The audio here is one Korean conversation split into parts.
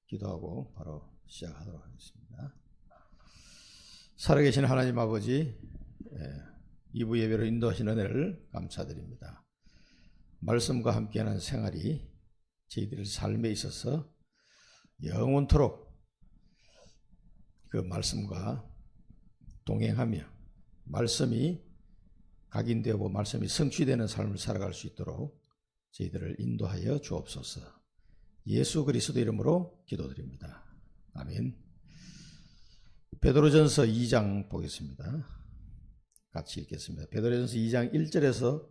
기도하고 바로 시작하도록 하겠습니다. 살아계신 하나님 아버지, 2부 예배로 인도하신 은혜를 감사드립니다. 말씀과 함께하는 생활이 저희들 삶에 있어서 영원토록 그 말씀과 동행하며 말씀이 각인되고 말씀이 성취되는 삶을 살아갈 수 있도록 저희들을 인도하여 주옵소서. 예수 그리스도 이름으로 기도드립니다. 아멘. 베드로전서 2장 보겠습니다. 같이 읽겠습니다. 베드로전서 2장 1절에서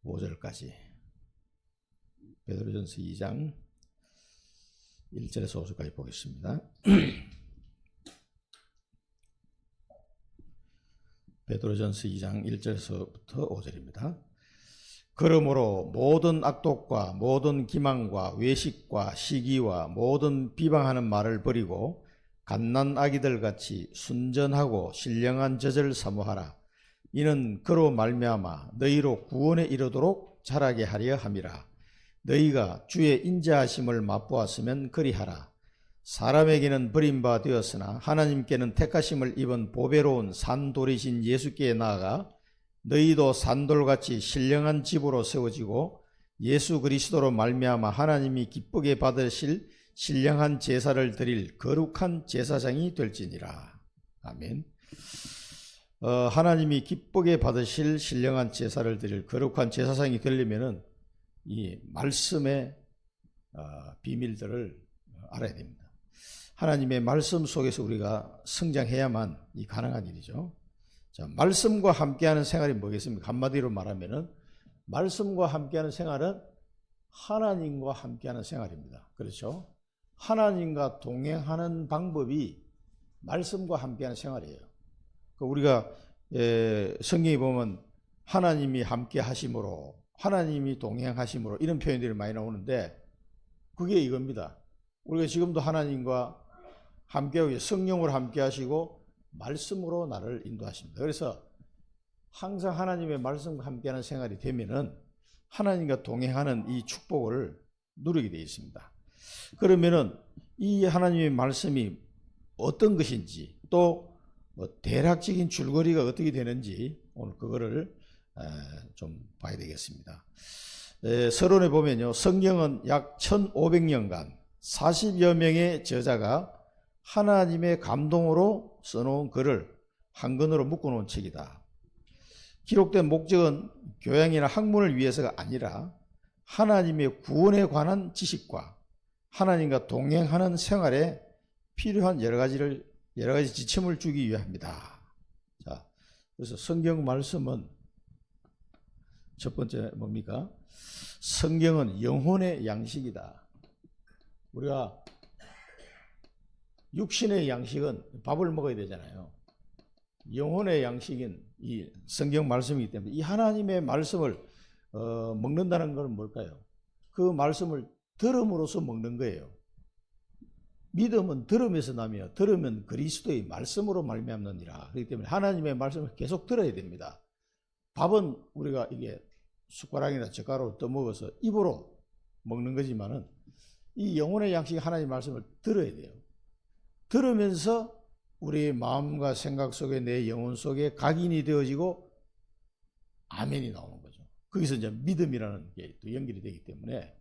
5절까지. 베드로전서 2장 1절에서 5절까지 보겠습니다. 베드로전서 2장 1절에서부터 5절입니다. 그러므로 모든 악독과 모든 기망과 외식과 시기와 모든 비방하는 말을 버리고 갓난아기들 같이 순전하고 신령한 젖을 사모하라. 이는 그로 말미암아 너희로 구원에 이르도록 자라게 하려 함이라. 너희가 주의 인자하심을 맛보았으면 그리하라. 사람에게는 버림바 되었으나 하나님께는 택하심을 입은 보배로운 산돌이신 예수께 나아가 너희도 산돌같이 신령한 집으로 세워지고 예수 그리스도로 말미암아 하나님이 기쁘게 받으실 신령한 제사를 드릴 거룩한 제사장이 될지니라. 아멘. 하나님이 기쁘게 받으실 신령한 제사를 드릴 거룩한 제사장이 되려면은 이 말씀의 비밀들을 알아야 됩니다. 하나님의 말씀 속에서 우리가 성장해야만 이 가능한 일이죠. 자, 말씀과 함께하는 생활이 뭐겠습니까? 한마디로 말하면은 말씀과 함께하는 생활은 하나님과 함께하는 생활입니다. 그렇죠? 하나님과 동행하는 방법이 말씀과 함께하는 생활이에요. 우리가 성경에 보면 하나님이 함께 하심으로, 하나님이 동행하심으로 이런 표현들이 많이 나오는데 그게 이겁니다. 우리가 지금도 하나님과 함께하고 성령으로 함께 하시고 말씀으로 나를 인도하십니다. 그래서 항상 하나님의 말씀과 함께하는 생활이 되면은 하나님과 동행하는 이 축복을 누리게 되어 있습니다. 그러면은 이 하나님의 말씀이 어떤 것인지 또 대략적인 줄거리가 어떻게 되는지 오늘 그거를 좀 봐야 되겠습니다. 서론에 보면요, 성경은 약 1500년간 40여 명의 저자가 하나님의 감동으로 써놓은 글을 한 권으로 묶어놓은 책이다. 기록된 목적은 교양이나 학문을 위해서가 아니라 하나님의 구원에 관한 지식과 하나님과 동행하는 생활에 필요한 여러 가지 지침을 주기 위함이다. 자, 그래서 성경 말씀은 첫 번째 뭡니까? 성경은 영혼의 양식이다. 우리가 육신의 양식은 밥을 먹어야 되잖아요. 영혼의 양식인 이 성경 말씀이기 때문에 이 하나님의 말씀을 먹는다는 것은 뭘까요? 그 말씀을 들음으로써 먹는 거예요. 믿음은 들음에서 나며 들으면 그리스도의 말씀으로 말미암느니라. 그렇기 때문에 하나님의 말씀을 계속 들어야 됩니다. 밥은 우리가 이게 숟가락이나 젓가락으로 떠먹어서 입으로 먹는 거지만은 이 영혼의 양식 하나님의 말씀을 들어야 돼요. 들으면서 우리의 마음과 생각 속에 내 영혼 속에 각인이 되어지고 아멘이 나오는 거죠. 거기서 이제 믿음이라는 게 또 연결이 되기 때문에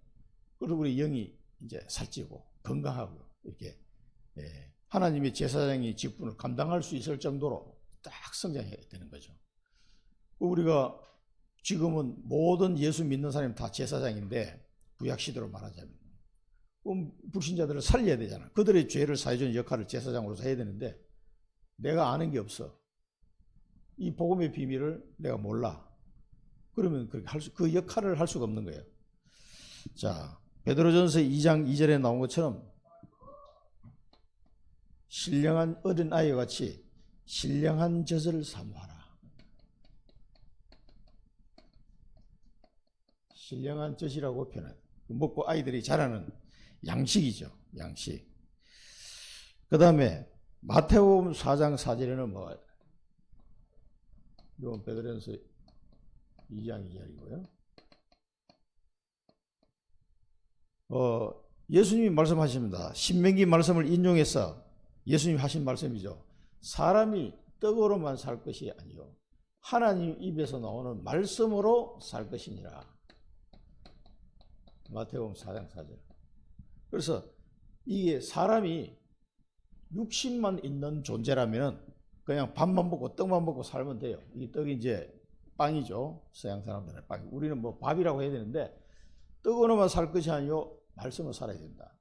그리고 우리 영이 이제 살찌고 건강하고 이렇게 하나님의 제사장의 직분을 감당할 수 있을 정도로 딱 성장해야 되는 거죠. 우리가 지금은 모든 예수 믿는 사람이 다 제사장인데 구약시대로 말하자면 불신자들을 살려야 되잖아. 그들의 죄를 사해주는 역할을 제사장으로서 해야 되는데 내가 아는 게 없어. 이 복음의 비밀을 내가 몰라. 그러면 그 역할을 할 수가 없는 거예요. 자, 베드로전서 2장 2절에 나온 것처럼 신령한 어린 아이와 같이 신령한 젖을 사모하라. 신령한 젖이라고 표현해요. 먹고 아이들이 자라는 양식이죠. 양식. 그 다음에 마태복음 4장 4절에는 뭐 이건 베드로전서 2장 2절이고요. 예수님이 말씀하십니다. 신명기 말씀을 인용해서 예수님이 하신 말씀이죠. 사람이 떡으로만 살 것이 아니요 하나님 입에서 나오는 말씀으로 살 것이니라. 마태복음 4장 4절. 그래서 이게 사람이 육신만 있는 존재라면 그냥 밥만 먹고 떡만 먹고 살면 돼요. 이 떡이 이제 빵이죠. 서양 사람들은 빵. 우리는 뭐 밥이라고 해야 되는데 떡으로만 살 것이 아니요 말씀으로 살아야 된다.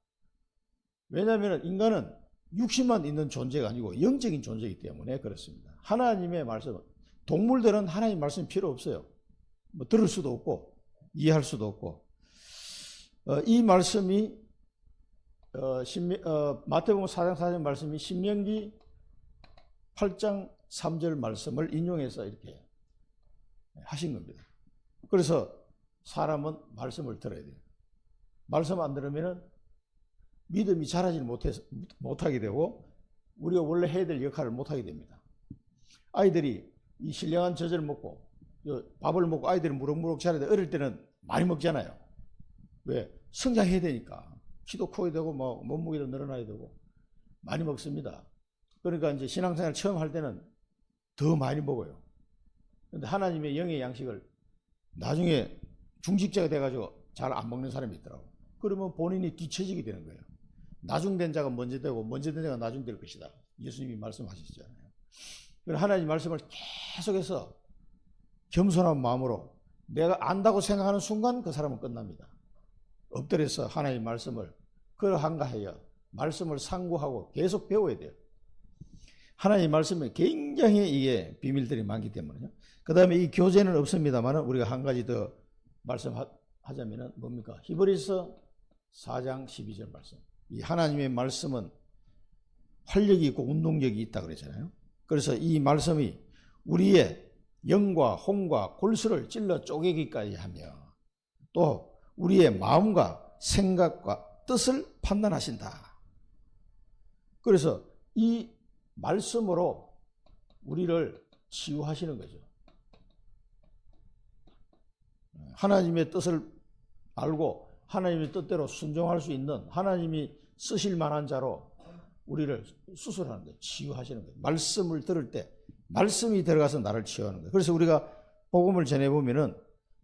왜냐하면 인간은 육신만 있는 존재가 아니고 영적인 존재이기 때문에 그렇습니다. 하나님의 말씀, 동물들은 하나님 말씀이 필요 없어요. 뭐 들을 수도 없고 이해할 수도 없고 이 말씀이 마태복음 4장 4절 말씀이 신명기 8장 3절 말씀을 인용해서 이렇게 하신 겁니다. 그래서 사람은 말씀을 들어야 돼요. 말씀 안 들으면 믿음이 자라지 못하게 되고 우리가 원래 해야 될 역할을 못하게 됩니다. 아이들이 이 신령한 젖을 먹고 밥을 먹고 아이들이 무럭무럭 자라야 돼. 어릴 때는 많이 먹잖아요. 왜? 성장해야 되니까. 키도 커야 되고 뭐 몸무게도 늘어나야 되고 많이 먹습니다. 그러니까 이제 신앙생활 처음 할 때는 더 많이 먹어요. 그런데 하나님의 영의 양식을 나중에 중직자가 돼가지고 잘 안 먹는 사람이 있더라고. 그러면 본인이 뒤처지게 되는 거예요. 나중된 자가 먼저 되고 먼저 된 자가 나중 될 것이다. 예수님이 말씀하셨잖아요. 그래서 하나님 말씀을 계속해서 겸손한 마음으로 내가 안다고 생각하는 순간 그 사람은 끝납니다. 엎드려서 하나님 말씀을 그러한가 하여 말씀을 상고하고 계속 배워야 돼요. 하나님 말씀에 굉장히 이게 비밀들이 많기 때문에요. 그 다음에 이 교재는 없습니다만 우리가 한 가지 더 말씀하자면 뭡니까? 히브리서 4장 12절 말씀. 이 하나님의 말씀은 활력이 있고 운동력이 있다 그랬잖아요. 그래서 이 말씀이 우리의 영과 혼과 골수를 찔러 쪼개기까지 하며 또 우리의 마음과 생각과 뜻을 판단하신다. 그래서 이 말씀으로 우리를 치유하시는 거죠. 하나님의 뜻을 알고 하나님의 뜻대로 순종할 수 있는 하나님이 쓰실 만한 자로 우리를 수술하는 거예요. 치유하시는 거예요. 말씀을 들을 때 말씀이 들어가서 나를 치유하는 거예요. 그래서 우리가 복음을 전해보면은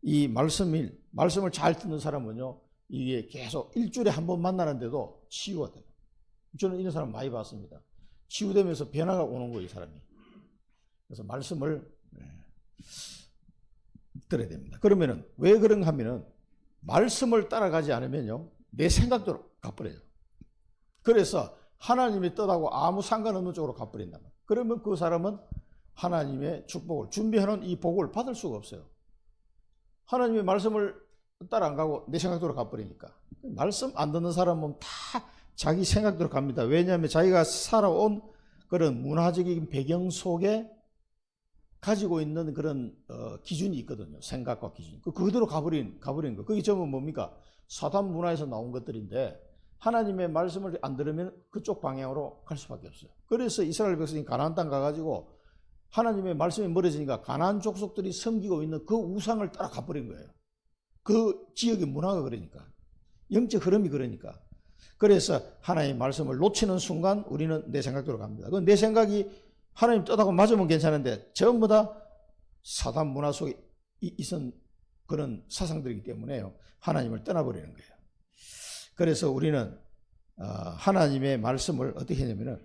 이 말씀을 잘 듣는 사람은요, 이게 계속 일주일에 한 번 만나는데도 치유가 돼요. 저는 이런 사람 많이 봤습니다. 치유되면서 변화가 오는 거예요, 이 사람이. 그래서 말씀을 들어야 됩니다. 그러면은 왜 그런가 하면은 말씀을 따라가지 않으면요, 내 생각대로 가버려요. 그래서 하나님의 뜻하고 아무 상관없는 쪽으로 가버린단 말이에요. 그러면 그 사람은 하나님의 축복을 준비해놓은 이 복을 받을 수가 없어요. 하나님의 말씀을 따라 안 가고 내 생각대로 가버리니까. 말씀 안 듣는 사람은 다 자기 생각대로 갑니다. 왜냐하면 자기가 살아온 그런 문화적인 배경 속에 가지고 있는 그런 기준이 있거든요. 생각과 기준. 그대로 가버린 거. 그게 전부 뭡니까? 사단 문화에서 나온 것들인데 하나님의 말씀을 안 들으면 그쪽 방향으로 갈 수밖에 없어요. 그래서 이스라엘 백성이 가나안 땅 가가지고 하나님의 말씀이 멀어지니까 가나안 족속들이 섬기고 있는 그 우상을 따라 가버린 거예요. 그 지역의 문화가 그러니까. 영적 흐름이 그러니까. 그래서 하나님의 말씀을 놓치는 순간 우리는 내 생각대로 갑니다. 내 생각이 하나님 뜻하고 맞으면 괜찮은데 전부 다 사단 문화 속에 있은 그런 사상들이기 때문에요. 하나님을 떠나버리는 거예요. 그래서 우리는 하나님의 말씀을 어떻게 하냐면은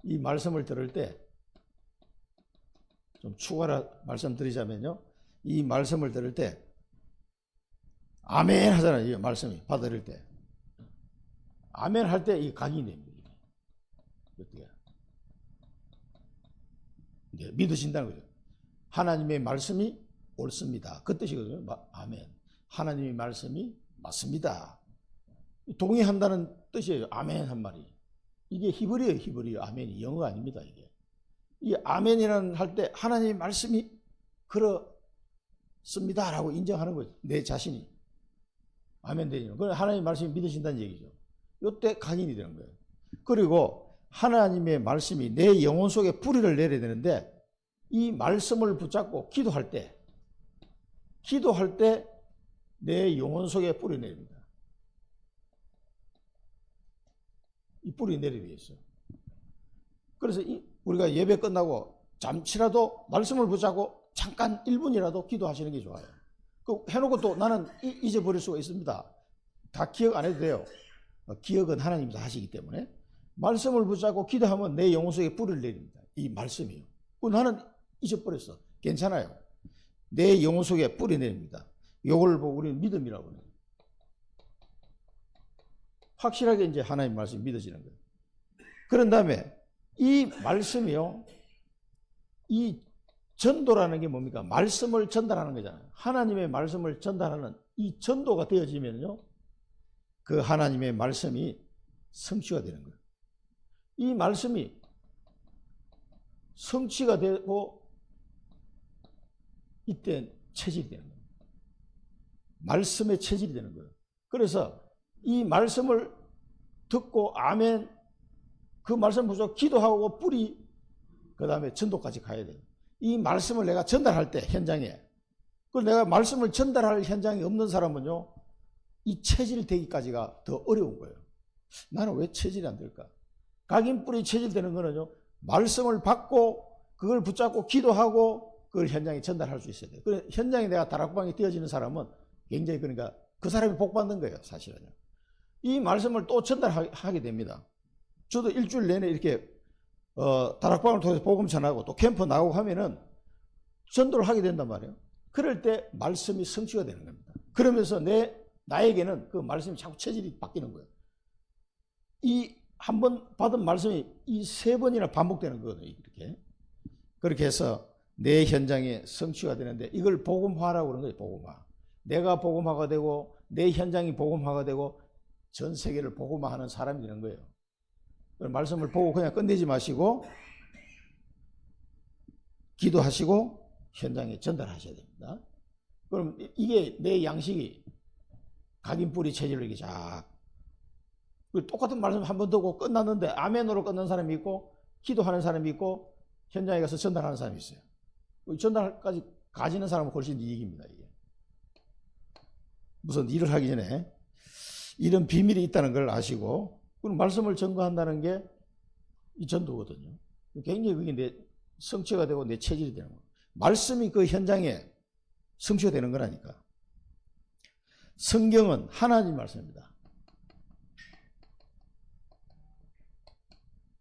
이 말씀을 들을 때 좀 추가로 말씀드리자면요. 이 말씀을 들을 때 아멘 하잖아요. 이 말씀이 받아들일 때. 아멘 할 때 이 각이 됩니다. 어떻게? 네, 믿으신다는 거죠. 하나님의 말씀이 옳습니다. 그 뜻이거든요. 아멘. 하나님의 말씀이 맞습니다. 동의한다는 뜻이에요. 아멘 한 말이. 이게 히브리어예요. 히브리어. 아멘이 영어가 아닙니다. 이게. 이 아멘이라는 할 때 하나님의 말씀이 그렇습니다라고 인정하는 거죠. 내 자신이. 아멘 되죠. 그럼 하나님의 말씀이 믿으신다는 얘기죠. 이때 각인이 되는 거예요. 그리고 하나님의 말씀이 내 영혼 속에 뿌리를 내려야 되는데 이 말씀을 붙잡고 기도할 때 내 영혼 속에 뿌리 내립니다. 이 뿌리 내리게 있어요. 그래서 우리가 예배 끝나고 잠시라도 말씀을 붙잡고 잠깐 1분이라도 기도하시는 게 좋아요. 그 해놓고 또 나는 잊어버릴 수가 있습니다. 다 기억 안 해도 돼요. 기억은 하나님도 하시기 때문에 말씀을 붙잡고 기도하면 내 영혼 속에 뿌리를 내립니다. 이 말씀이요. 나는 잊어버렸어. 괜찮아요. 내 영혼 속에 뿌리 내립니다. 이걸 보고 우리는 믿음이라고 해요. 확실하게 이제 하나님 말씀이 믿어지는 거예요. 그런 다음에 이 말씀이요. 이 전도라는 게 뭡니까? 말씀을 전달하는 거잖아요. 하나님의 말씀을 전달하는 이 전도가 되어지면요. 그 하나님의 말씀이 성취가 되는 거예요. 이 말씀이 성취가 되고 이때 체질이 되는 거예요. 말씀의 체질이 되는 거예요. 그래서 이 말씀을 듣고 아멘 그 말씀 보고 기도하고 뿌리 그 다음에 전도까지 가야 돼요. 이 말씀을 내가 전달할 때 현장에 그 내가 말씀을 전달할 현장이 없는 사람은요 이 체질 되기까지가 더 어려운 거예요. 나는 왜 체질이 안 될까? 각인 뿌리 체질 되는 거는요 말씀을 받고 그걸 붙잡고 기도하고 그걸 현장에 전달할 수 있어야 돼요. 그래 현장에 내가 다락방이 되어지는 사람은 굉장히 그러니까 그 사람이 복 받는 거예요. 사실은요. 이 말씀을 또 전달하게 됩니다. 저도 일주일 내내 이렇게 다락방을 통해서 복음 전하고 또 캠프 나가고 하면은 전도를 하게 된단 말이에요. 그럴 때 말씀이 성취가 되는 겁니다. 그러면서 나에게는 그 말씀이 자꾸 체질이 바뀌는 거예요. 이 한 번 받은 말씀이 이 3번이나 반복되는 거거든요. 이렇게. 그렇게 해서 내 현장에 성취가 되는데 이걸 복음화라고 그러는 거예요. 복음화. 내가 복음화가 되고 내 현장이 복음화가 되고 전 세계를 복음화하는 사람이 되는 거예요. 말씀을 보고 그냥 끝내지 마시고 기도하시고 현장에 전달하셔야 됩니다. 그럼 이게 내 양식이 각인뿌리 체질로 이렇게 쫙 똑같은 말씀 한 번 듣고 끝났는데 아멘으로 끝난 사람이 있고 기도하는 사람이 있고 현장에 가서 전달하는 사람이 있어요. 전달까지 가지는 사람은 훨씬 이익입니다. 이게. 무슨 일을 하기 전에 이런 비밀이 있다는 걸 아시고 그럼 말씀을 전거한다는 게 이 전도거든요. 굉장히 그게 내 성취가 되고 내 체질이 되는 거예요. 말씀이 그 현장에 성취가 되는 거라니까. 성경은 하나님 말씀입니다.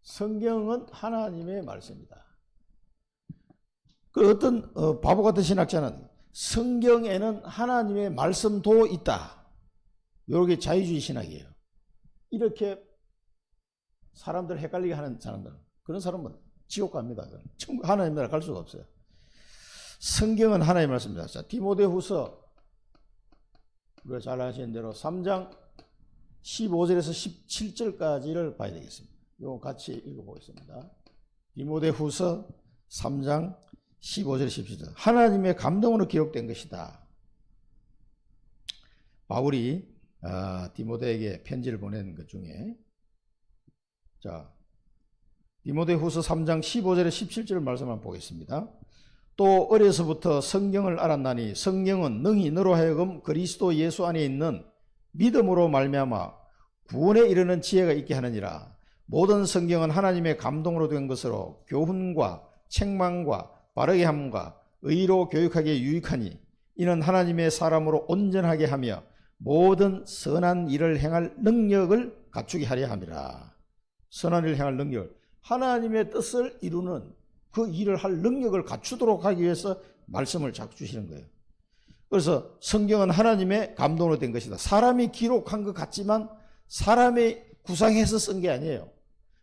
성경은 하나님의 말씀이다. 그 어떤 바보 같은 신학자는 성경에는 하나님의 말씀도 있다. 이렇게 자유주의 신학이에요. 이렇게 사람들 헷갈리게 하는 사람들, 그런 사람은 지옥 갑니다. 하나님 나라 갈 수가 없어요. 성경은 하나님의 말씀입니다. 자, 디모데후서 우리가 잘 아시는 대로 3장 15절에서 17절까지를 봐야 되겠습니다. 이거 같이 읽어보겠습니다. 디모데후서 3장 15절 17절 하나님의 감동으로 기록된 것이다. 바울이 디모데에게 편지를 보낸 것 중에 자 디모데후서 3장 15절에 17절 말씀 한번 보겠습니다. 또 어려서부터 성경을 알았나니 성경은 능히 너로 하여금 그리스도 예수 안에 있는 믿음으로 말미암아 구원에 이르는 지혜가 있게 하느니라. 모든 성경은 하나님의 감동으로 된 것으로 교훈과 책망과 바르게 함과 의로 교육하기에 유익하니 이는 하나님의 사람으로 온전하게 하며 모든 선한 일을 행할 능력을 갖추게 하려 함이라. 선한 일을 행할 능력을 하나님의 뜻을 이루는 그 일을 할 능력을 갖추도록 하기 위해서 말씀을 자꾸 주시는 거예요. 그래서 성경은 하나님의 감동으로 된 것이다. 사람이 기록한 것 같지만 사람이 구상해서 쓴 게 아니에요.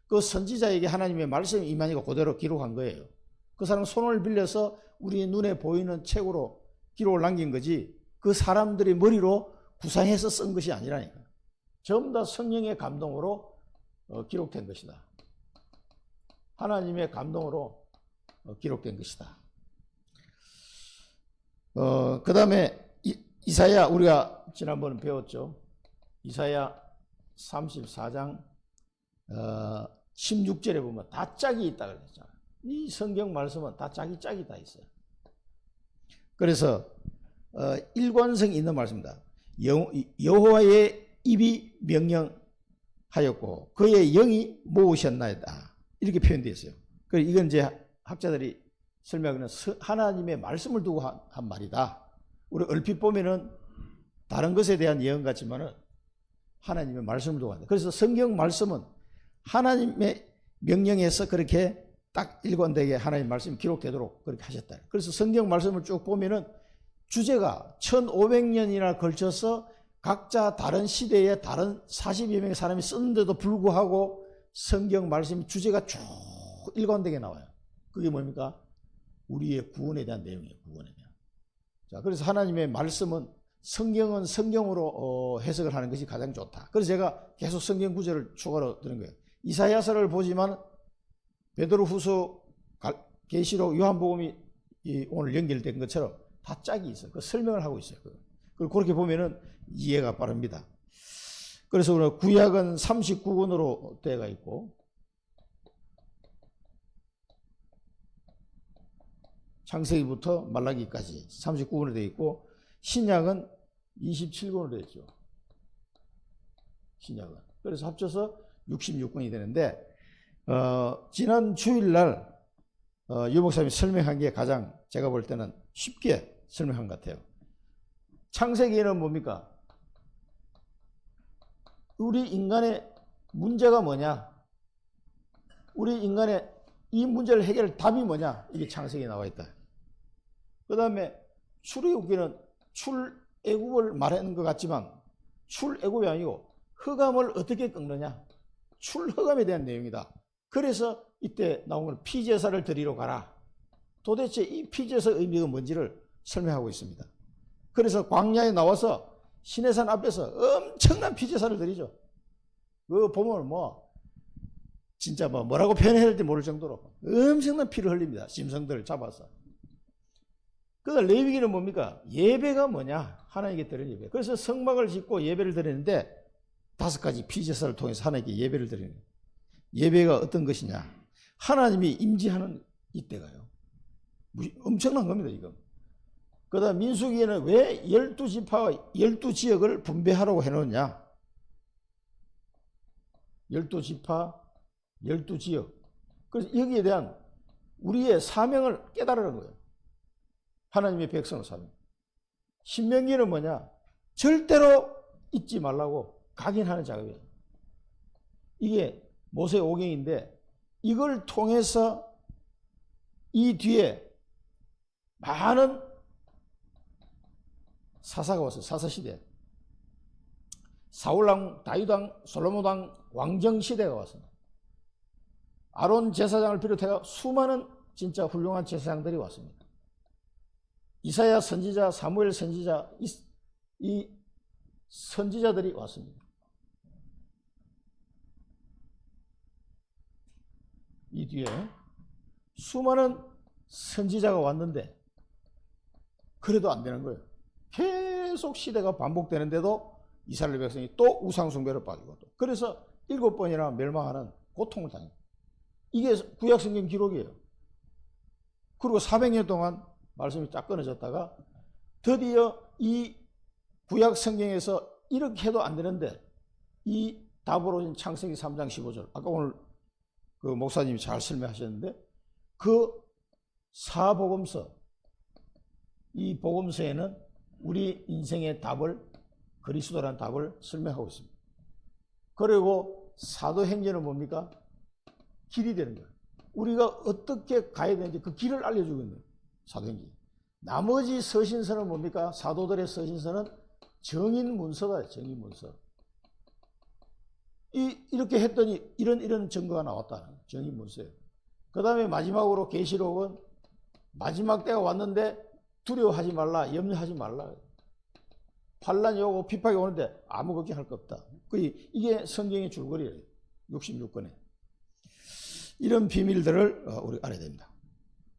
그 선지자에게 하나님의 말씀이 임하니까 그대로 기록한 거예요. 그 사람 손을 빌려서 우리 눈에 보이는 책으로 기록을 남긴 거지 그 사람들의 머리로 구상해서 쓴 것이 아니라니까. 전부 다 성령의 감동으로 기록된 것이다. 하나님의 감동으로 기록된 것이다. 그 다음에 이사야 우리가 지난번에 배웠죠. 이사야 34장 16절에 보면 다 짝이 있다고 그랬잖아요. 이 성경 말씀은 다 짝이 다 있어요. 그래서 일관성이 있는 말씀입니다. 여호와의 입이 명령 하였고 그의 영이 모으셨나이다. 이렇게 표현되어 있어요. 그래서 이건 이제 학자들이 설명하기는 하나님의 말씀을 두고 한 말이다. 우리 얼핏 보면은 다른 것에 대한 예언 같지만은 하나님의 말씀을 두고 한다. 그래서 성경 말씀은 하나님의 명령에서 그렇게 딱 일관되게 하나님의 말씀이 기록되도록 그렇게 하셨다. 그래서 성경 말씀을 쭉 보면은 주제가 1500년이나 걸쳐서 각자 다른 시대에 다른 40여 명의 사람이 썼는데도 불구하고 성경 말씀이 주제가 쭉 일관되게 나와요. 그게 뭡니까? 우리의 구원에 대한 내용이에요. 구원에 대한. 자, 그래서 하나님의 말씀은 성경은 성경으로 해석을 하는 것이 가장 좋다. 그래서 제가 계속 성경 구절을 추가로 드는 거예요. 이사야서를 보지만 베드로후서, 계시록, 요한복음이 오늘 연결된 것처럼 다 짝이 있어요. 그 설명을 하고 있어요. 그리고 그렇게 보면은 이해가 빠릅니다. 그래서 오늘 구약은 39권으로 되어 있고 창세기부터 말라기까지 39권으로 되어 있고 신약은 27권으로 되어 있죠. 신약은. 그래서 합쳐서 66권이 되는데 지난 주일날 유 목사님이 설명한 게 가장 제가 볼 때는 쉽게 설명한 것 같아요. 창세기에는 뭡니까? 우리 인간의 문제가 뭐냐? 우리 인간의 이 문제를 해결할 답이 뭐냐? 이게 창세기에 나와 있다. 그 다음에 출애굽기는 출애굽을 말하는 것 같지만 출애굽이 아니고 흑암을 어떻게 꺾느냐? 출흑암에 대한 내용이다. 그래서 이때 나온 건 피제사를 드리러 가라. 도대체 이 피제사 의미가 뭔지를 설명하고 있습니다. 그래서 광야에 나와서 시내산 앞에서 엄청난 피제사를 드리죠. 그거 보면 진짜 뭐라고 표현해야 될지 모를 정도로 엄청난 피를 흘립니다. 짐승들을 잡아서. 그러니까 레위기는 뭡니까? 예배가 뭐냐? 하나님께 드리는 예배. 그래서 성막을 짓고 예배를 드리는데 5가지 피제사를 통해서 하나님께 예배를 드리는 거예요. 예배가 어떤 것이냐? 하나님이 임재하는 이때가요. 엄청난 겁니다, 이거. 그 다음 민수기에는 왜 12지파와 12지역을 분배하라고 해놓냐? 12지파, 12지역. 그래서 여기에 대한 우리의 사명을 깨달으는 거예요. 하나님의 백성의 사명. 신명기는 뭐냐? 절대로 잊지 말라고 각인하는 작업이에요. 이게 모세오경인데 이걸 통해서 이 뒤에 많은 사사가 왔어요. 사사시대. 사울왕, 다윗왕, 솔로몬왕, 왕정시대가 왔습니다. 아론 제사장을 비롯해서 수많은 진짜 훌륭한 제사장들이 왔습니다. 이사야 선지자, 사무엘 선지자, 이 선지자들이 왔습니다. 이 뒤에 수많은 선지자가 왔는데 그래도 안 되는 거예요. 계속 시대가 반복되는데도 이스라엘 백성이 또 우상숭배로 빠지고 또 그래서 7번이나 멸망하는 고통을 당해요. 이게 구약성경 기록이에요. 그리고 400년 동안 말씀이 쫙 끊어졌다가 드디어 이 구약성경에서 이렇게 해도 안 되는데 이 답으로 온 창세기 3장 15절 아까 오늘 그 목사님이 잘 설명하셨는데 그 사복음서 이 복음서에는 우리 인생의 답을 그리스도라는 답을 설명하고 있습니다. 그리고 사도행전은 뭡니까? 길이 되는 거예요. 우리가 어떻게 가야 되는지 그 길을 알려주고 있는 거예요. 사도행전. 나머지 서신서는 뭡니까? 사도들의 서신서는 정인문서다. 정인문서. 이렇게 했더니 이런 증거가 나왔다는 거예요. 정인문서예요. 그 다음에 마지막으로 계시록은 마지막 때가 왔는데 두려워하지 말라, 염려하지 말라. 환란이 오고 핍박이 오는데 아무 걱정할 거 없다. 이게 성경의 줄거리예요. 66권에. 이런 비밀들을 우리 알아야 됩니다.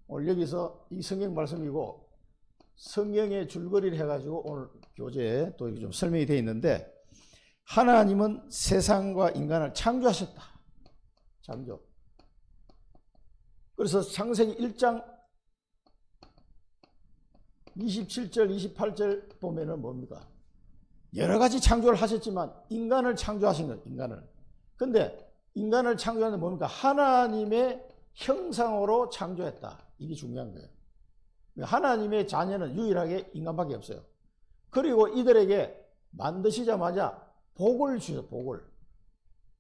오늘 여기서 이 성경 말씀이고 성경의 줄거리를 해가지고 오늘 교재에 또 좀 설명이 되어 있는데 하나님은 세상과 인간을 창조하셨다. 창조. 그래서 창세기 1장 27절, 28절 보면은 뭡니까? 여러 가지 창조를 하셨지만 인간을 창조하신 것, 인간을. 근데 인간을 창조하는 게 뭡니까? 하나님의 형상으로 창조했다. 이게 중요한 거예요. 하나님의 자녀는 유일하게 인간밖에 없어요. 그리고 이들에게 만드시자마자 복을 주셔, 복을.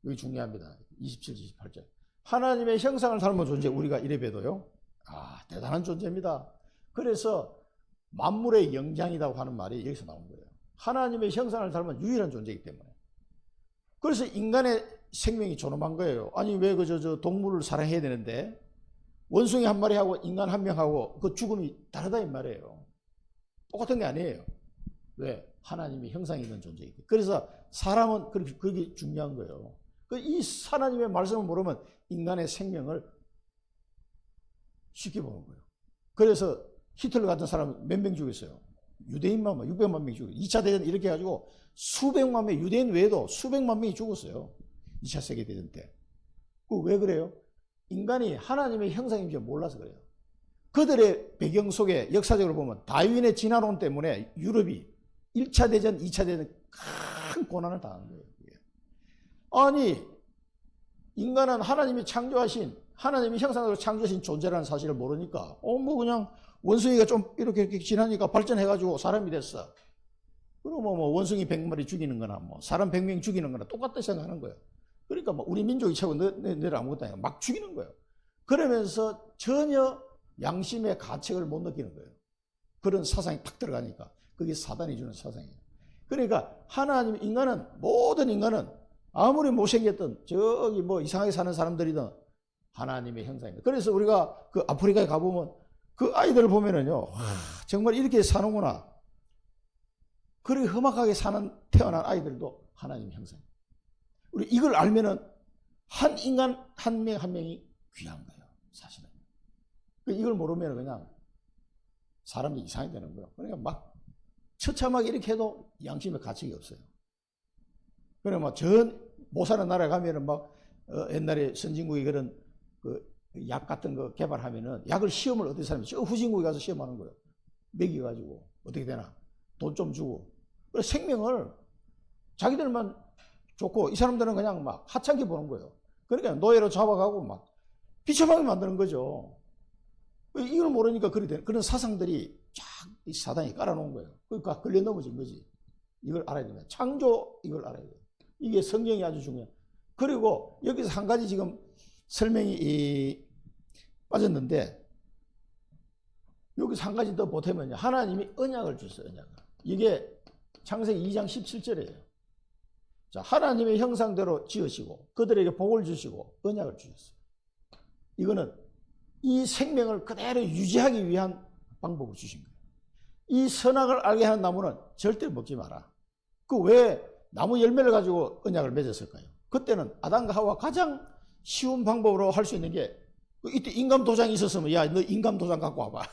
이게 중요합니다. 27, 28절. 하나님의 형상을 닮은 존재, 우리가 이래 봬도요. 아, 대단한 존재입니다. 그래서 만물의 영장이라고 하는 말이 여기서 나온 거예요. 하나님의 형상을 닮은 유일한 존재이기 때문에. 그래서 인간의 생명이 존엄한 거예요. 아니, 왜 동물을 사랑해야 되는데, 원숭이 한 마리하고 인간 한 명하고 그 죽음이 다르다 이 말이에요. 똑같은 게 아니에요. 왜? 하나님의 형상이 있는 존재이기 때문에. 그래서 사람은 그게 중요한 거예요. 이 하나님의 말씀을 모르면 인간의 생명을 쉽게 보는 거예요. 그래서 히틀러 같은 사람은 몇 명 죽였어요? 유대인만 600만 명이 죽였어요. 2차 대전 이렇게 해가지고 수백만 명, 유대인 외에도 수백만 명이 죽었어요. 2차 세계대전 때. 왜 그래요? 인간이 하나님의 형상인지 몰라서 그래요. 그들의 배경 속에 역사적으로 보면 다윈의 진화론 때문에 유럽이 1차 대전, 2차 대전 큰 고난을 당한 거예요. 아니, 인간은 하나님이 창조하신, 하나님의 형상으로 창조하신 존재라는 사실을 모르니까, 그냥 원숭이가 좀 이렇게 지나니까 발전해가지고 사람이 됐어. 그러면 원숭이 100마리 죽이는 거나 사람 100명 죽이는 거나 똑같다 생각하는 거예요. 그러니까 우리 민족이 최고 너를 아무것도 아니야. 막 죽이는 거예요. 그러면서 전혀 양심의 가책을 못 느끼는 거예요. 그런 사상이 탁 들어가니까. 그게 사단이 주는 사상이에요. 그러니까 모든 인간은 아무리 못생겼든 저기 이상하게 사는 사람들이든 하나님의 형상입니다. 그래서 우리가 그 아프리카에 가보면 그 아이들을 보면은요, 정말 이렇게 사는구나. 그렇게 험악하게 태어난 아이들도 하나님의 형상입니다. 우리 이걸 알면은 한 인간 한 명 한 명이 귀한 거예요, 사실은. 이걸 모르면 그냥 사람이 이상이 되는 거예요. 그러니까 막 처참하게 이렇게 해도 양심의 가책이 없어요. 그래 못 사는 나라에 가면은 옛날에 선진국이 그런 약 같은 거 개발하면은 약을 시험을 어떻게 하냐면 저 후진국에 가서 시험하는 거예요. 먹여가지고 어떻게 되나 돈 좀 주고. 그래 생명을 자기들만 좋고 이 사람들은 그냥 하찮게 보는 거예요. 그러니까 노예로 잡아가고 비참하게 만드는 거죠. 이걸 모르니까 그런 사상들이 쫙 사단이 깔아놓은 거예요. 그러니까 걸려 넘어진 거지. 이걸 알아야 됩니다. 창조 이걸 알아야 돼요. 이게 성경이 아주 중요해요. 그리고 여기서 한 가지 지금 설명이 빠졌는데 여기서 한 가지 더 보태면요. 하나님이 언약을 주셨어요. 언약을. 이게 창세기 2장 17절이에요. 자, 하나님의 형상대로 지으시고 그들에게 복을 주시고 언약을 주셨어요. 이거는 이 생명을 그대로 유지하기 위한 방법을 주신 거예요. 이 선악을 알게 하는 나무는 절대 먹지 마라. 왜 나무 열매를 가지고 언약을 맺었을까요? 그때는 아담과 하와 가장 쉬운 방법으로 할 수 있는 게 이때 인감 도장이 있었으면 야, 너 인감 도장 갖고 와봐.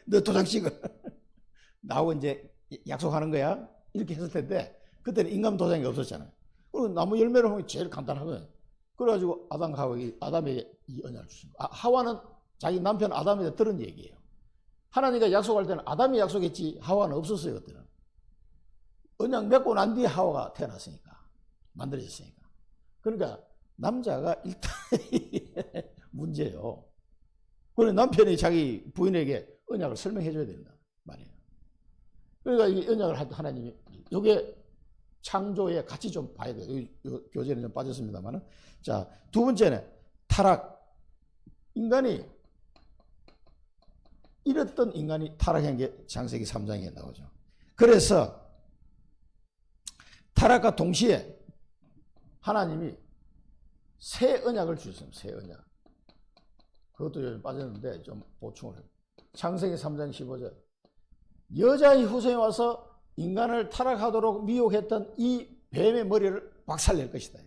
너 도장 찍어. 나하고 이제 약속하는 거야. 이렇게 했을 텐데 그때는 인감 도장이 없었잖아요. 그리고 나무 열매를 보면 제일 간단하거든요. 그래가지고 아담에게 이 언약을 주신 거예요. 하와는 자기 남편 아담에게 들은 얘기예요. 하나님과 약속할 때는 아담이 약속했지 하와는 없었어요. 그때는. 언약 맺고 난 뒤에 하와가 태어났으니까. 만들어졌으니까. 그러니까 남자가 일단 문제예요. 그래 남편이 자기 부인에게 언약을 설명해 줘야 된다 말이에요. 그러니까 이 언약을 하나님이 이게 창조에 같이 좀 봐야 돼요. 교재는 좀 빠졌습니다만은. 자, 두 번째는 타락. 인간이 이랬던 인간이 타락한 게 창세기 3장에 나오죠. 그래서 타락과 동시에 하나님이 새 언약을 주셨습니다. 새 언약. 그것도 요즘 빠졌는데 좀 보충을 해요. 창세기 3장 15절. 여자의 후손이 와서 인간을 타락하도록 미혹했던 이 뱀의 머리를 박살낼 것이다.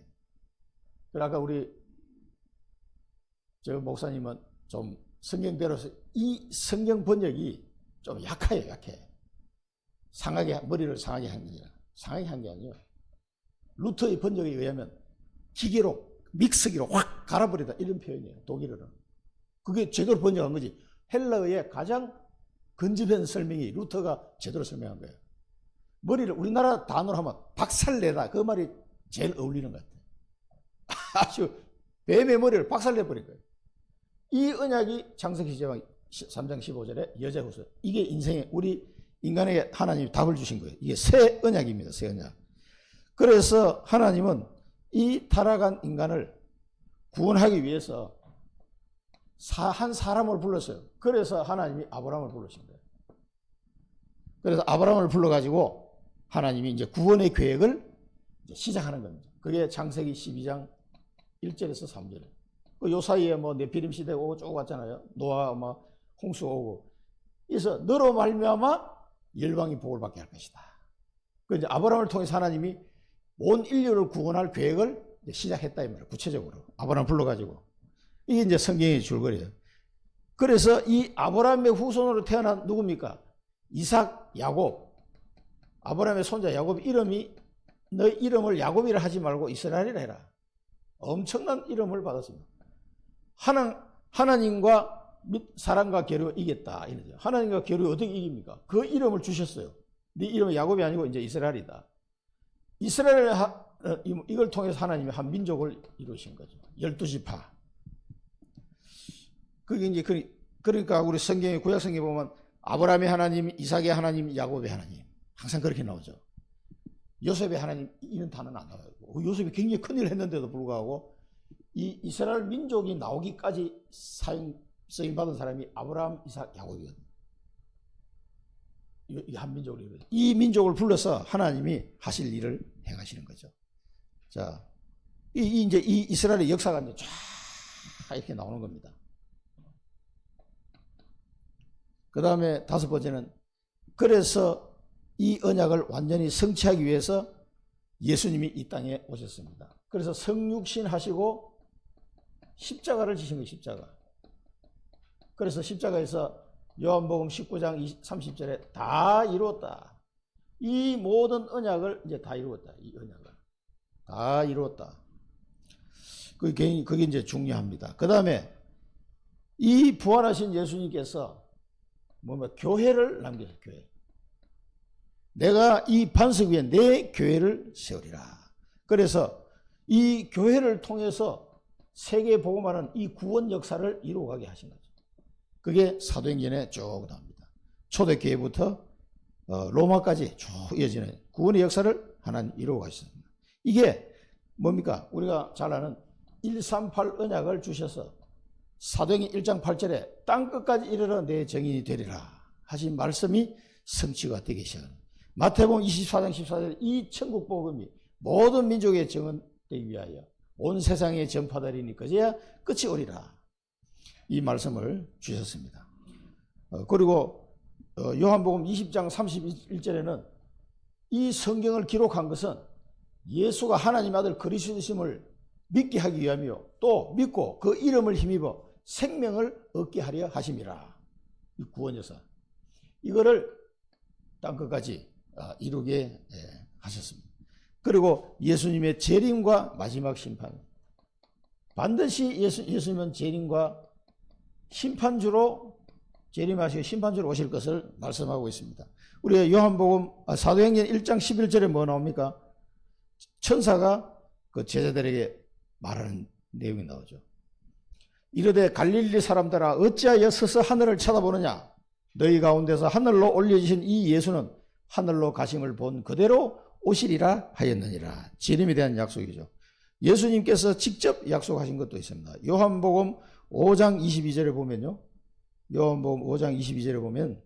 아까 우리 저 목사님은 좀 성경대로서 이 성경 번역이 좀 약해요. 머리를 상하게 한 게 아니라 상하게 한 게 아니에요. 루터의 번역에 의하면 기계로 믹서기로 확 갈아버리다 이런 표현이에요. 독일어는. 그게 제대로 번역한 거지. 헬라어의 가장 근접한 설명이 루터가 제대로 설명한 거예요. 머리를 우리나라 단어로 하면 박살내다 그 말이 제일 어울리는 것 같아요. 아주 뱀의 머리를 박살내버린 거예요. 이 언약이 창세기 3장 15절에 여자 후손. 이게 인생에 우리 인간에게 하나님이 답을 주신 거예요. 이게 새 언약입니다. 새 언약. 그래서 하나님은 이 타락한 인간을 구원하기 위해서 한 사람을 불렀어요. 그래서 하나님이 아브라함을 부르신 거예요. 그래서 아브라함을 불러가지고 하나님이 이제 구원의 계획을 이제 시작하는 겁니다. 그게 창세기 12장 1절에서 3절. 요 사이에 뭐 네피림 시대 오고 쭉 왔잖아요. 노아 뭐 홍수 오고. 그래서 너로 말미암아 열방이 복을 받게 할 것이다. 그 이제 아브라함을 통해서 하나님이 온 인류를 구원할 계획을 이제 시작했다 이 말이에요. 구체적으로 아브라함 불러가지고. 이게 이제 성경의 줄거리예요. 그래서 이 아브라함의 후손으로 태어난 누굽니까? 이삭, 야곱. 아브라함의 손자 야곱 이름이 너 이름을 야곱이라 하지 말고 이스라엘이라 해라. 엄청난 이름을 받았습니다. 하나님과 사람과 교류 이겼다. 이러죠. 하나님과 교류 어떻게 이깁니까? 그 이름을 주셨어요. 네 이름은 야곱이 아니고 이제 이스라엘이다. 이스라엘 이걸 통해서 하나님이 한 민족을 이루신 거죠. 12지파. 그게 이제 그러니까 우리 성경의 구약 성경에 보면 아브라함의 하나님, 이삭의 하나님, 야곱의 하나님 항상 그렇게 나오죠. 요셉의 하나님 이런 단어는 안 나와요. 요셉이 굉장히 큰일을 했는데도 불구하고 이 이스라엘 민족이 나오기까지 쓰임 받은 사람이 아브라함, 이삭, 야곱이거든요. 이 한 민족을 이루어요. 이 민족을 불러서 하나님이 하실 일을 행하시는 거죠. 자, 이제 이 이스라엘의 역사가 이제 쫙 이렇게 나오는 겁니다. 그 다음에 다섯 번째는 그래서 이 언약을 완전히 성취하기 위해서 예수님이 이 땅에 오셨습니다. 그래서 성육신 하시고 십자가를 지신 거예요. 십자가. 그래서 십자가에서 요한복음 19장 30절에 다 이루었다. 이 모든 언약을 이제 다 이루었다. 이 언약을 다 이루었다. 그게 이제 중요합니다. 그 다음에 이 부활하신 예수님께서 교회를 남기셨어요. 교회. 내가 이 반석 위에 내 교회를 세우리라. 그래서 이 교회를 통해서 세계 복음화는 이 구원 역사를 이루어가게 하신 거죠. 그게 사도행전에 쭉 나옵니다. 초대교회부터 로마까지 쭉 이어지는 구원의 역사를 하나님 이루어가셨습니다. 이게 뭡니까? 우리가 잘 아는 138 언약을 주셔서 사도행전 1장 8절에 땅끝까지 이르러 내 증인이 되리라 하신 말씀이 성취가 되기 시작합니다. 마태복음 24장 14절 이 천국 복음이 모든 민족에 증언되기 위하여 온 세상에 전파되리니 그제야 끝이 오리라. 이 말씀을 주셨습니다. 그리고 요한복음 20장 31절에는 이 성경을 기록한 것은 예수가 하나님 아들 그리스도심을 믿게 하기 위하며 또 믿고 그 이름을 힘입어 생명을 얻게 하려 하심이라. 이 구원 역사. 이거를 땅끝까지 이루게 하셨습니다. 그리고 예수님의 재림과 마지막 심판. 반드시 예수님은 재림과 심판주로 재림하시고 심판주로 오실 것을 말씀하고 있습니다. 우리 요한복음 사도행전 1장 11절에 뭐 나옵니까? 천사가 그 제자들에게 말하는 내용이 나오죠. 이르되 갈릴리 사람들아 어찌하여 서서 하늘을 쳐다보느냐? 너희 가운데서 하늘로 올려지신 이 예수는 하늘로 가심을 본 그대로 오시리라 하였느니라. 재림에 대한 약속이죠. 예수님께서 직접 약속하신 것도 있습니다. 요한복음 5장 22절에 보면요. 요한복음 5장 22절에 보면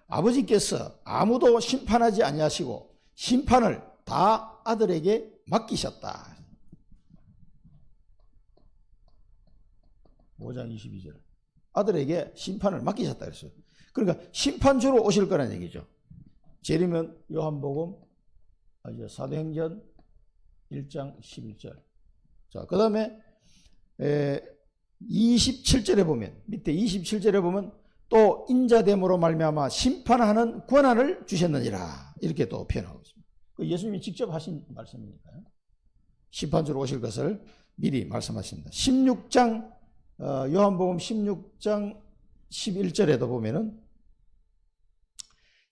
아버지께서 아무도 심판하지 아니하시고 심판을 다 아들에게 맡기셨다. 5장 22절. 아들에게 심판을 맡기셨다 그랬어요. 그러니까 심판주로 오실 거라는 얘기죠. 재림은 요한복음 사도행전 1장 11절. 자, 그 다음에 27절에 보면 밑에 27절에 보면 또 인자됨으로 말미암아 심판하는 권한을 주셨느니라. 이렇게 또 표현하고 있습니다. 예수님이 직접 하신 말씀이니까요. 심판주로 오실 것을 미리 말씀하십니다. 16장 요한복음 16장 11절에도 보면은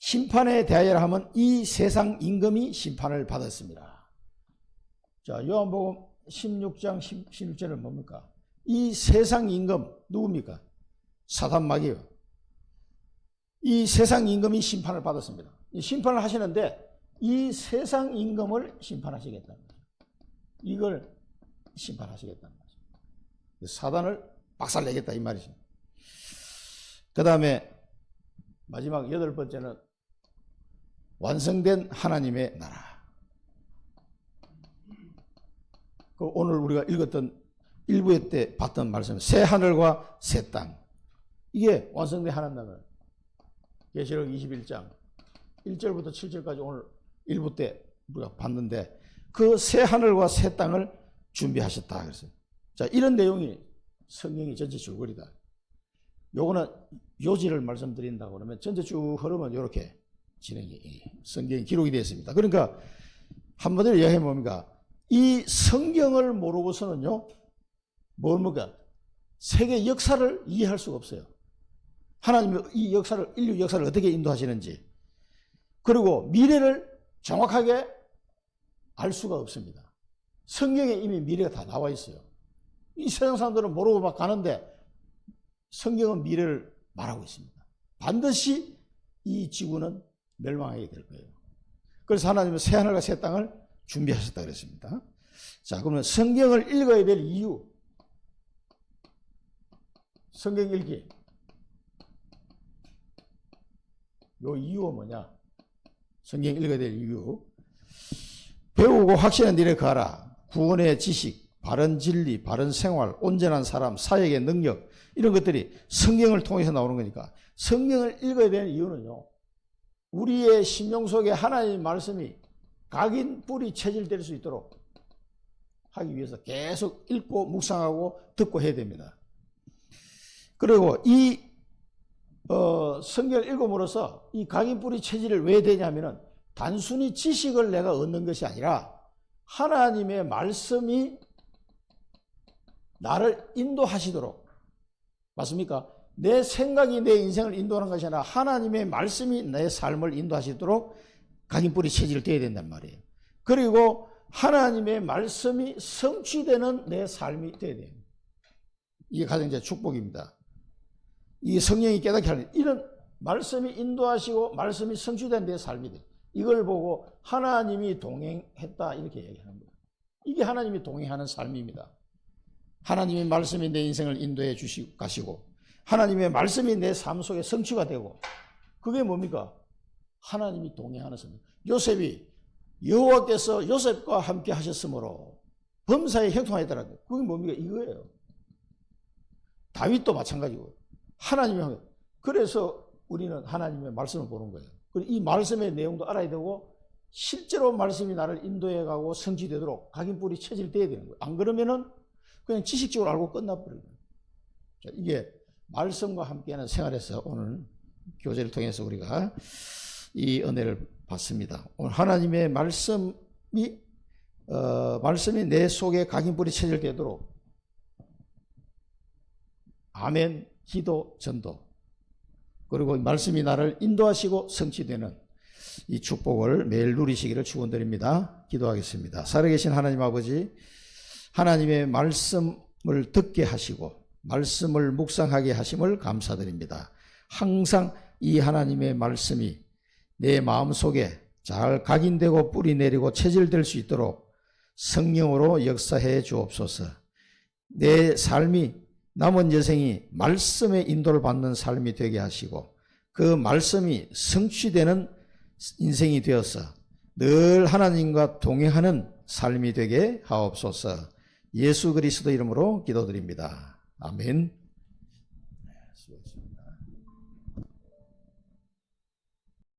심판에 대하여 하면 이 세상 임금이 심판을 받았습니다. 자, 요한복음 16장 16절은 뭡니까? 이 세상 임금 누굽니까? 사단 마귀예요. 이 세상 임금이 심판을 받았습니다. 이 심판을 하시는데 이 세상 임금을 심판하시겠다는 거죠. 이걸 심판하시겠다는 거죠. 사단을 박살내겠다 이 말이죠. 그 다음에 마지막 8번째는 완성된 하나님의 나라. 그 오늘 우리가 읽었던 1부 때 봤던 말씀, 새 하늘과 새 땅. 이게 완성된 하나님 나라. 계시록 21장 1절부터 7절까지 오늘 1부 때 우리가 봤는데 그 새 하늘과 새 땅을 준비하셨다 그랬어요. 자, 이런 내용이 성경이 전체 줄거리다. 요거는 요지를 말씀드린다고 그러면 전체 쭉 흐르면 이렇게 진행이 성경이 기록이 되어 있습니다. 그러니까 한마디로 이야기해 뭡니까? 이 성경을 모르고서는요, 뭡니까? 세계 역사를 이해할 수가 없어요. 하나님이 이 역사를, 인류 역사를 어떻게 인도하시는지, 그리고 미래를 정확하게 알 수가 없습니다. 성경에 이미 미래가 다 나와 있어요. 이 세상 사람들은 모르고 막 가는데 성경은 미래를 말하고 있습니다. 반드시 이 지구는 멸망하게 될 거예요. 그래서 하나님은 새 하늘과 새 땅을 준비하셨다 그랬습니다. 자, 그러면 성경을 읽어야 될 이유. 성경 읽기. 요 이유가 뭐냐? 성경 읽어야 될 이유. 배우고 확신한 일에 가라. 구원의 지식, 바른 진리, 바른 생활, 온전한 사람, 사역의 능력, 이런 것들이 성경을 통해서 나오는 거니까 성경을 읽어야 되는 이유는요, 우리의 심령 속에 하나님의 말씀이 각인 뿌리 체질될 수 있도록 하기 위해서 계속 읽고 묵상하고 듣고 해야 됩니다. 그리고 이 성경을 읽음으로써 이 각인 뿌리 체질을 왜 되냐면은 단순히 지식을 내가 얻는 것이 아니라 하나님의 말씀이 나를 인도하시도록, 맞습니까? 내 생각이 내 인생을 인도하는 것이 아니라 하나님의 말씀이 내 삶을 인도하시도록 각인뿌리 체질이 되어야 된단 말이에요. 그리고 하나님의 말씀이 성취되는 내 삶이 되어야 돼요. 이게 가장 제 축복입니다. 이 성령이 깨닫게 하는 이런 말씀이 인도하시고 말씀이 성취된 내 삶이 돼요. 이걸 보고 하나님이 동행했다 이렇게 얘기하는 거예요. 이게 하나님이 동행하는 삶입니다. 하나님의 말씀이 내 인생을 인도해 가시고 하나님의 말씀이 내 삶 속에 성취가 되고, 그게 뭡니까? 하나님이 동행하는 삶. 요셉이 여호와께서 요셉과 함께 하셨으므로 범사에 형통하였더라. 그게 뭡니까? 이거예요. 다윗도 마찬가지고 하나님이. 그래서 우리는 하나님의 말씀을 보는 거예요. 그리고 이 말씀의 내용도 알아야 되고 실제로 말씀이 나를 인도해 가고 성취되도록 각인뿌리 체질돼야 되는 거예요. 안 그러면은 그냥 지식적으로 알고 끝나버려요. 자, 이게 말씀과 함께하는 생활에서 오늘 교제를 통해서 우리가 이 은혜를 받습니다. 오늘 하나님의 말씀이 내 속에 각인뿌리 체질되도록 아멘, 기도, 전도, 그리고 말씀이 나를 인도하시고 성취되는 이 축복을 매일 누리시기를 축원드립니다. 기도하겠습니다. 살아계신 하나님 아버지, 하나님의 말씀을 듣게 하시고 말씀을 묵상하게 하심을 감사드립니다. 항상 이 하나님의 말씀이 내 마음속에 잘 각인되고 뿌리 내리고 체질될 수 있도록 성령으로 역사해 주옵소서. 내 삶이 남은 여생이 말씀의 인도를 받는 삶이 되게 하시고 그 말씀이 성취되는 인생이 되어서 늘 하나님과 동행하는 삶이 되게 하옵소서. 예수 그리스도 이름으로 기도드립니다. 아멘.